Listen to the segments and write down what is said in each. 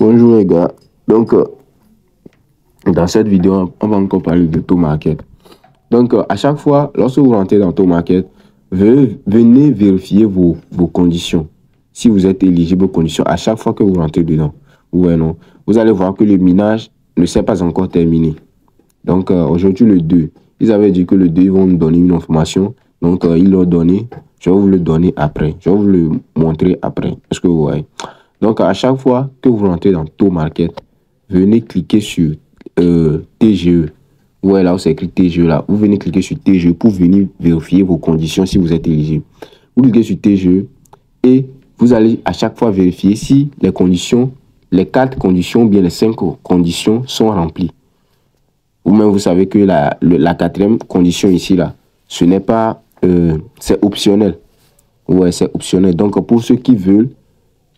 Bonjour les gars. Donc, dans cette vidéo, on va encore parler de Taux Market. Donc, à chaque fois, lorsque vous rentrez dans Taux Market, venez vérifier vos conditions. Si vous êtes éligible aux conditions, à chaque fois que vous rentrez dedans, ouais, non, vous allez voir que le minage ne s'est pas encore terminé. Donc, aujourd'hui, le 2, ils avaient dit que le 2, ils vont nous donner une information. Donc, ils l'ont donné. Je vais vous le donner après. Je vais vous le montrer après. Est-ce que vous voyez? Donc, à chaque fois que vous rentrez dans Taux Market, venez cliquer sur TGE. Ouais, là où c'est écrit TGE, là. Vous venez cliquer sur TGE pour venir vérifier vos conditions si vous êtes éligible. Vous cliquez sur TGE et vous allez à chaque fois vérifier si les conditions, les 4 conditions ou bien les 5 conditions sont remplies. Ou même vous savez que la 4e condition ici, là, ce n'est pas, c'est optionnel. Ouais, c'est optionnel. Donc, pour ceux qui veulent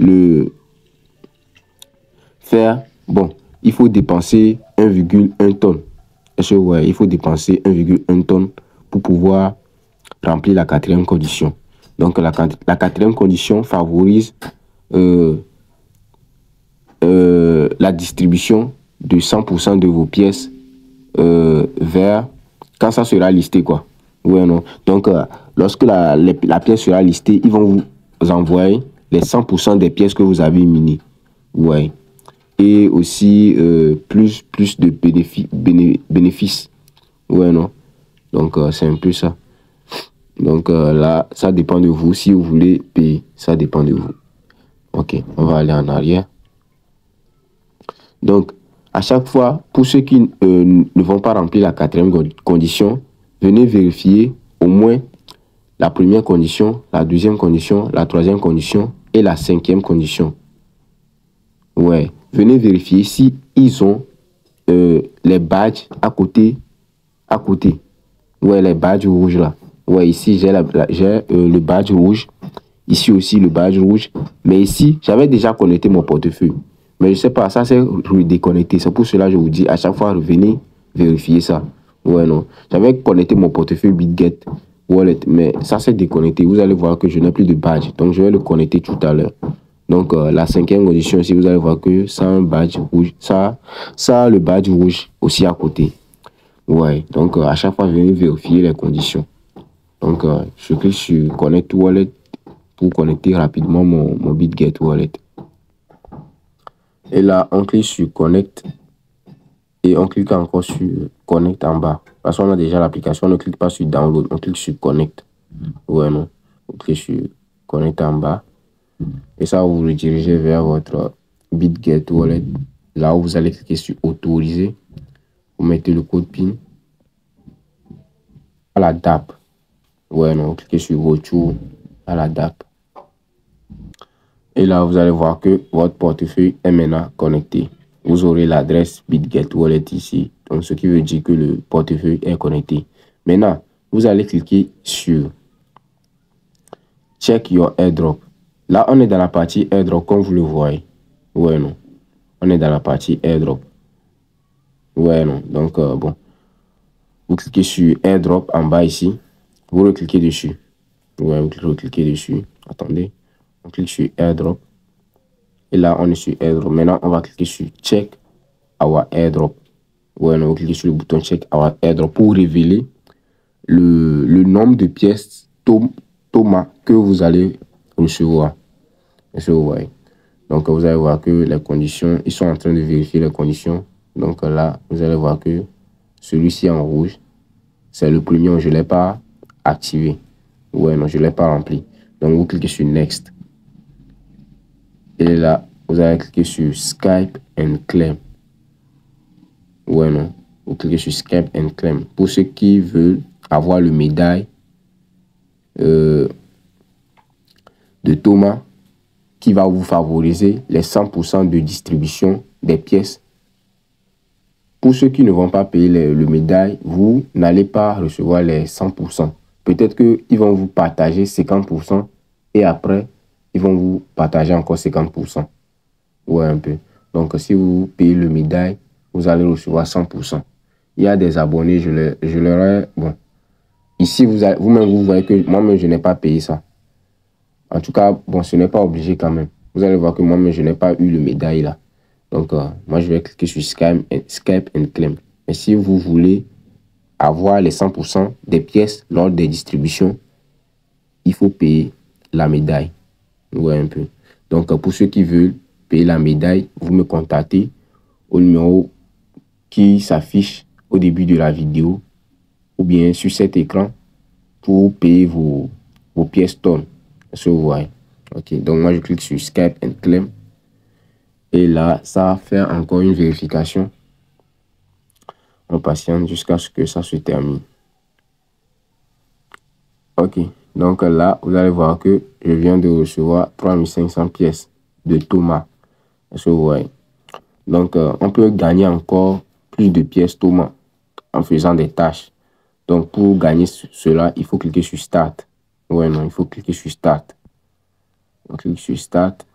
le faire, bon, il faut dépenser 1,1 tonne. Est-ce que ouais, il faut dépenser 1,1 tonne pour pouvoir remplir la 4e condition. Donc, la 4e condition favorise la distribution de 100% de vos pièces vers quand ça sera listé, quoi. Ouais, non. Donc, lorsque la pièce sera listée, ils vont vous envoyer les 100% des pièces que vous avez minées. Ouais. Et aussi plus de bénéfices. Ouais, non. Donc, c'est un peu ça. Donc, là, ça dépend de vous. Si vous voulez payer, ça dépend de vous. Ok, on va aller en arrière. Donc, à chaque fois, pour ceux qui ne vont pas remplir la 4e condition, venez vérifier au moins la 1re condition, la 2e condition, la 3e condition et la 5e condition. Ouais, venez vérifier si ils ont les badges à côté. Ouais, les badges rouges là. Ouais, ici j'ai le badge rouge. Ici aussi le badge rouge. Mais ici, j'avais déjà connecté mon portefeuille. Mais je sais pas, ça c'est déconnecté. C'est pour cela que je vous dis à chaque fois, revenez vérifier ça. Ouais, non. J'avais connecté mon portefeuille BitGet Wallet, mais ça c'est déconnecté. Vous allez voir que je n'ai plus de badge. Donc je vais le connecter tout à l'heure. Donc la 5e condition ici, vous allez voir que ça a un badge rouge. Ça a le badge rouge aussi à côté. Ouais, donc à chaque fois, venez vérifier les conditions. Donc je clique sur Connect Wallet pour connecter rapidement mon BitGet Wallet. Et là, on clique sur Connect et on clique encore sur Connect en bas. Parce qu'on a déjà l'application, on ne clique pas sur Download, on clique sur Connect. Ouais, non. On clique sur Connect en bas. Et ça va vous rediriger vers votre BitGet Wallet. Là où vous allez cliquer sur Autoriser. Vous mettez le code PIN à la DAP. Ouais, non. Vous cliquez sur Retour à la DAP. Et là, vous allez voir que votre portefeuille est maintenant connecté. Vous aurez l'adresse BitGet Wallet ici. Donc, ce qui veut dire que le portefeuille est connecté. Maintenant, vous allez cliquer sur Check Your AirDrop. Là, on est dans la partie AirDrop, comme vous le voyez. Ouais, non. On est dans la partie AirDrop. Ouais, non. Donc, bon. Vous cliquez sur AirDrop en bas ici. Vous recliquez dessus. Ouais, vous recliquez dessus. Attendez. On clique sur AirDrop. Et là, on est sur AirDrop. Maintenant, on va cliquer sur Check Our AirDrop. Ouais, on va cliquer sur le bouton Check Our AirDrop pour révéler le nombre de pièces Thomas que vous allez recevoir. Donc, vous allez voir que les conditions, ils sont en train de vérifier les conditions. Donc là, vous allez voir que celui-ci en rouge, c'est le premier, je ne l'ai pas activé. Ouais, non, je ne l'ai pas rempli. Donc, vous cliquez sur Next. Et là, vous allez cliquer sur Skype and Claim. Ouais, non. Vous cliquez sur Skype and Claim. Pour ceux qui veulent avoir le médaille de Thomas qui va vous favoriser les 100% de distribution des pièces. Pour ceux qui ne vont pas payer le médaille, vous n'allez pas recevoir les 100%. Peut-être qu'ils vont vous partager 50% et après, ils vont vous partager encore 50%. Ouais, un peu. Donc, si vous payez le médaille, vous allez recevoir 100%. Il y a des abonnés, je leur ai... Bon. Ici, vous-même, vous voyez que moi-même, je n'ai pas payé ça. En tout cas, bon, ce n'est pas obligé quand même. Vous allez voir que moi-même, je n'ai pas eu le médaille là. Donc, moi, je vais cliquer sur Skype and Claim. Mais si vous voulez avoir les 100% des pièces lors des distributions, il faut payer la médaille. Ouais, un peu. Donc, pour ceux qui veulent payer la médaille, vous me contactez au numéro qui s'affiche au début de la vidéo ou bien sur cet écran pour payer vos pièces tonnes. Est-ce que vous voyez? Ok, donc moi je clique sur Skype and Claim et là ça va faire encore une vérification. On patiente jusqu'à ce que ça se termine. Ok, donc là vous allez voir que je viens de recevoir 3500 pièces de Thomas. Est-ce que vous voyez? Donc on peut gagner encore plus de pièces Thomas en faisant des tâches. Donc pour gagner cela, il faut cliquer sur Start. Ouais, non, il faut cliquer sur Start. On clique sur Start.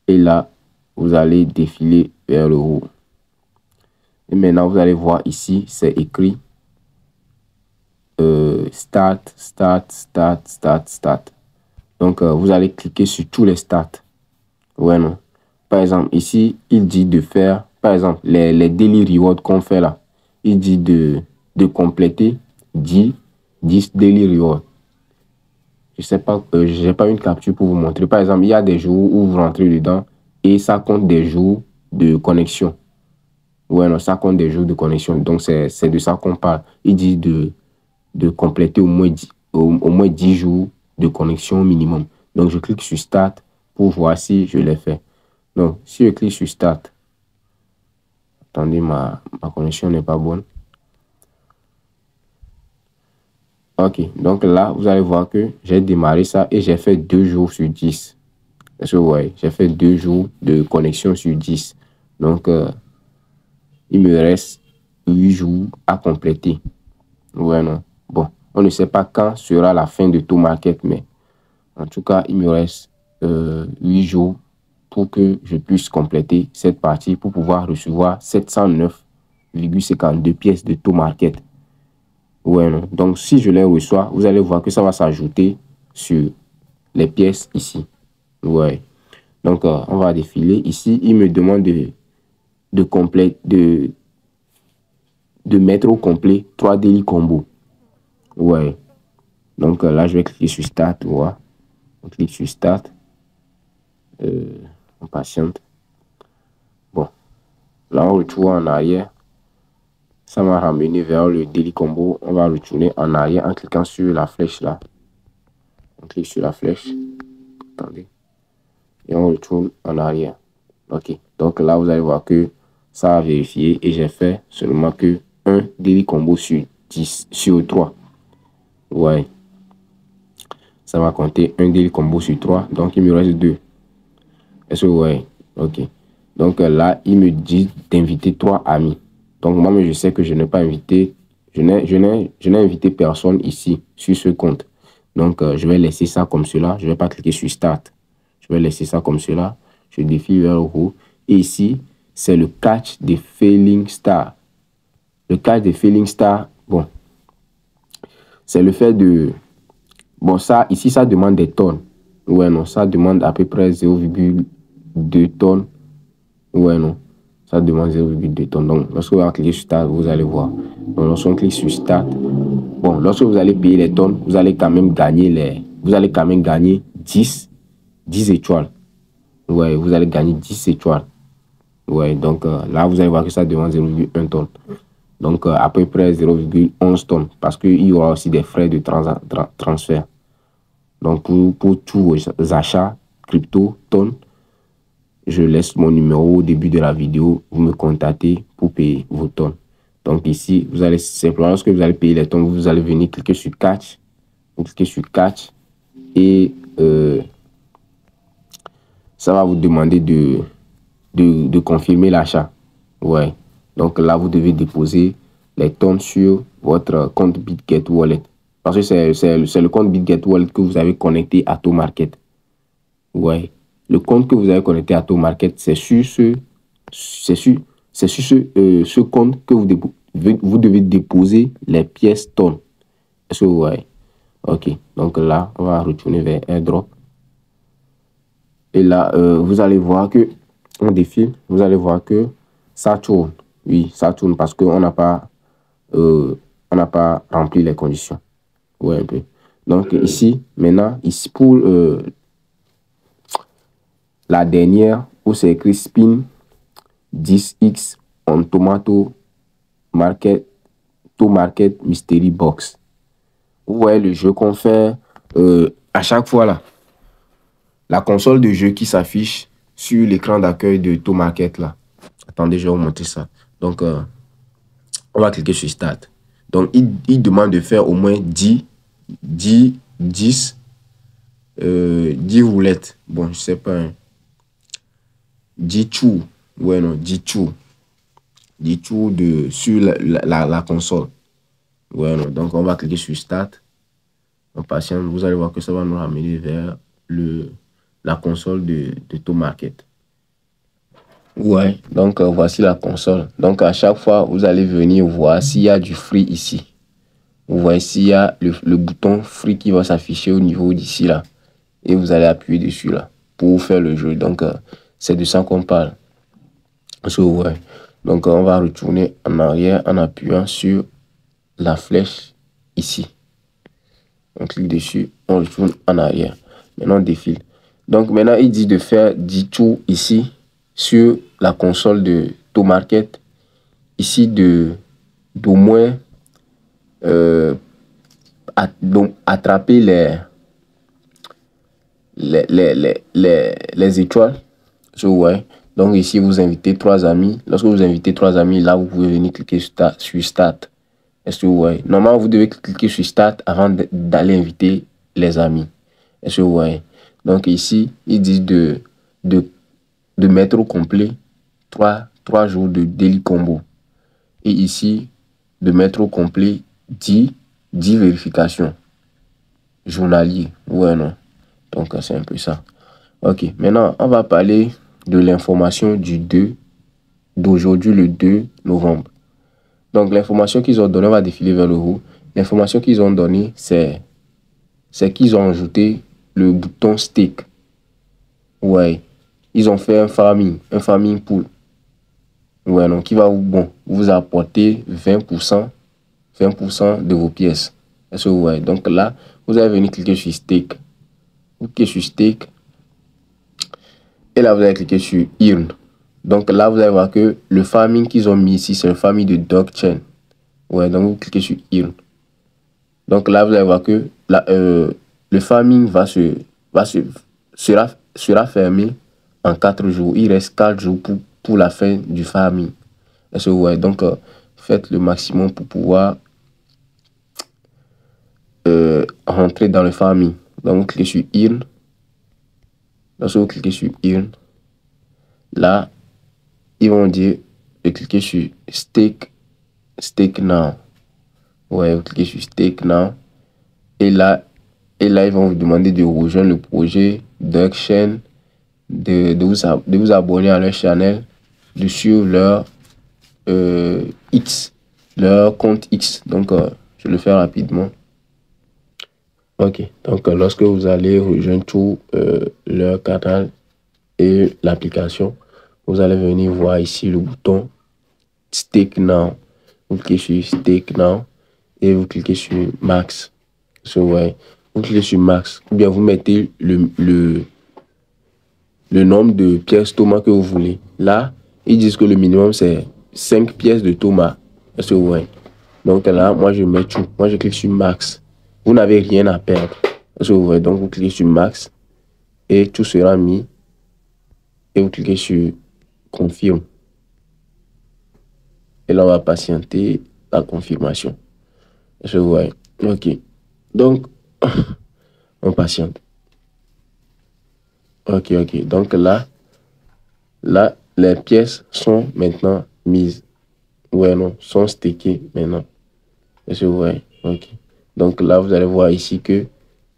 Et là, vous allez défiler vers le haut. Et maintenant, vous allez voir ici, c'est écrit Start, Start, Start, Start, Start. Donc, vous allez cliquer sur tous les stats. Ouais, non. Par exemple, ici, il dit de faire, par exemple, les daily rewards qu'on fait là. Il dit de compléter 10 daily rewards. Je sais pas, je n'ai pas une capture pour vous montrer. Par exemple, il y a des jours où vous rentrez dedans et ça compte des jours de connexion. Ouais, non, ça compte des jours de connexion. Donc, c'est de ça qu'on parle. Il dit de compléter au moins 10 jours de connexion minimum. Donc, je clique sur Start pour voir si je l'ai fait. Donc, si je clique sur Start, attendez, ma connexion n'est pas bonne. Ok, donc là, vous allez voir que j'ai démarré ça et j'ai fait 2 jours sur 10. Est-ce que vous voyez? J'ai fait 2 jours de connexion sur 10. Donc, il me reste 8 jours à compléter. Ouais, non. Bon, on ne sait pas quand sera la fin de ToMarket, mais en tout cas, il me reste 8 jours pour que je puisse compléter cette partie pour pouvoir recevoir 709,52 pièces de ToMarket. Ouais, non. Donc, si je les reçois, vous allez voir que ça va s'ajouter sur les pièces ici. Ouais. Donc, on va défiler. Ici, il me demande de mettre au complet 3 daily combos. Ouais. Donc, là, je vais cliquer sur Start. Ouais. On clique sur Start. On patiente. Bon. Là, on retourne en arrière. Ça m'a ramené vers le daily combo. On va retourner en arrière en cliquant sur la flèche là. On clique sur la flèche. Attendez. Et on retourne en arrière. Ok. Donc là, vous allez voir que ça a vérifié et j'ai fait seulement que un daily combo sur 10, sur 3. Ouais. Ça va compter un daily combo sur 3. Donc il me reste 2. Est-ce que vous voyez? Ok. Donc là, il me dit d'inviter 3 amis. Donc moi, je sais que je n'ai pas invité, je n'ai invité personne ici sur ce compte. Donc je vais laisser ça comme cela. Je ne vais pas cliquer sur Start. Je vais laisser ça comme cela. Je défile vers le haut. Et ici, c'est le catch des Failing Star. Le catch des Failing Star, bon, c'est le fait de... Bon, ça, ici, ça demande des tonnes. Ouais, non, ça demande à peu près 0,2 tonnes. Ouais, non. Ça demande 0,2 tonnes. Donc, lorsque vous allez cliquer sur Start, vous allez voir. Donc, lorsqu'on clique sur Start, bon, lorsque vous allez payer les tonnes, vous allez quand même gagner vous allez quand même gagner 10 étoiles. Ouais, vous allez gagner 10 étoiles. Ouais, donc là, vous allez voir que ça demande 0,1 tonnes. Donc, à peu près 0,11 tonnes. Parce qu'il y aura aussi des frais de transfert. Donc, pour tous vos achats crypto tonnes, je laisse mon numéro au début de la vidéo. Vous me contactez pour payer vos tonnes. Donc ici, vous allez simplement, lorsque vous allez payer les tonnes, vous allez venir cliquer sur Catch. Vous cliquez sur Catch et ça va vous demander de confirmer l'achat. Ouais. Donc là, vous devez déposer les tonnes sur votre compte BitGet Wallet. Parce que c'est le compte BitGet Wallet que vous avez connecté à ToMarket. Ouais. Le compte que vous avez connecté à ToMarket, c'est sur ce compte que vous devez déposer les pièces tonnes. Est-ce que vous voyez? Ok. Donc là, on va retourner vers AirDrop. Et là, vous allez voir que on défile, vous allez voir que ça tourne. Oui, ça tourne parce qu'on n'a pas, rempli les conditions. Ouais, un peu. Donc ici, maintenant, ici pour la dernière, où c'est écrit spin 10x on tomato market, to market mystery box. Vous voyez le jeu qu'on fait à chaque fois là. La console de jeu qui s'affiche sur l'écran d'accueil de To Market là. Attendez, je vais vous montrer ça. Donc, on va cliquer sur Start. Donc, il demande de faire au moins 10 roulettes. Bon, je sais pas. Hein. 10 chou. Ouais, non, 10 chou. 10 chou sur la console. Ouais, non. Donc, on va cliquer sur Start. En patience, vous allez voir que ça va nous ramener vers la console de To Market. Ouais, donc voici la console. Donc à chaque fois, vous allez venir voir s'il y a du free ici. Vous voyez s'il y a le bouton free qui va s'afficher au niveau d'ici là. Et vous allez appuyer dessus là pour faire le jeu. Donc c'est de ça qu'on parle. Ouais. Donc on va retourner en arrière en appuyant sur la flèche ici. On clique dessus, on retourne en arrière. Maintenant on défile. Donc maintenant il dit de faire 10 tours ici sur la console de To Market. Ici d'au moins attraper les étoiles. Ouais. Donc ici vous invitez 3 amis. Lorsque vous invitez 3 amis, là vous pouvez venir cliquer sur Start. Est-ce que vous voyez? Normalement vous devez cliquer sur Start avant d'aller inviter les amis. Est-ce que vous voyez? Donc ici ils disent de mettre au complet 3 jours de daily combo. Et ici de mettre au complet 10 vérifications journaliers. Ouais, non. Donc, c'est un peu ça. Ok, maintenant, on va parler de l'information d'aujourd'hui, le 2 novembre. Donc, l'information qu'ils ont donnée, on va défiler vers le haut. L'information qu'ils ont donnée, c'est qu'ils ont ajouté le bouton stake. Ouais, ils ont fait un farming pool. Ouais, donc, qui va vous apporter 20% de vos pièces. Est-ce que vous voyez? Donc là, vous allez venir cliquer sur Stake. Vous cliquez sur Stake. Et là, vous allez cliquer sur Earn. Donc là, vous allez voir que le farming qu'ils ont mis ici, c'est le farming de Dogchain. Ouais, donc vous cliquez sur Earn. Donc là, vous allez voir que le farming sera fermé en 4 jours. Il reste 4 jours pour la fin du farming. Est-ce que vous voyez? Donc, faites le maximum pour pouvoir rentrer dans le farming. Donc vous cliquez sur Earn. Lorsque vous cliquez sur Earn, là ils vont dire de cliquer sur Stake Now. Ouais, vous cliquez sur Stake Now. Et là ils vont vous demander de rejoindre le projet Dogchain, de vous abonner à leur channel, de suivre leur leur compte X. Donc je le fais rapidement. Ok, donc lorsque vous allez rejoindre tout leur canal et l'application, vous allez venir voir ici le bouton Stake Now. Vous cliquez sur Stake Now et vous cliquez sur Max. Vous cliquez sur Max ou bien vous mettez le nombre de pièces Thomas que vous voulez. Là, ils disent que le minimum c'est 5 pièces de Thomas. Est-ce que vous voyez? Donc là, moi je mets tout. Moi je clique sur Max. Vous n'avez rien à perdre. Est-ce que vous voyez? Donc vous cliquez sur Max et tout sera mis. Et vous cliquez sur Confirme. Et là, on va patienter la confirmation. Est-ce que vous voyez? Ok. Donc, on patiente. Ok. Donc là, les pièces sont maintenant mises. Ouais, non, sont stakées maintenant. Est-ce que vous voyez? Ok. Donc là, vous allez voir ici que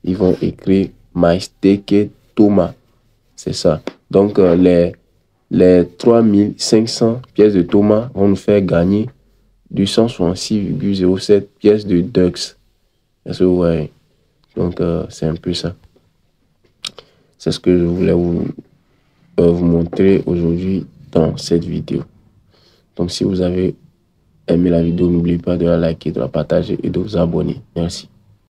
ils vont écrire My Staked Thomas. C'est ça. Donc les 3500 pièces de Thomas vont nous faire gagner 266,07 pièces de Dux. Est-ce que vous voyez? Donc c'est un peu ça. C'est ce que je voulais vous vous montrer aujourd'hui dans cette vidéo. Donc si vous avez aimé la vidéo, n'oubliez pas de la liker, de la partager et de vous abonner. Merci.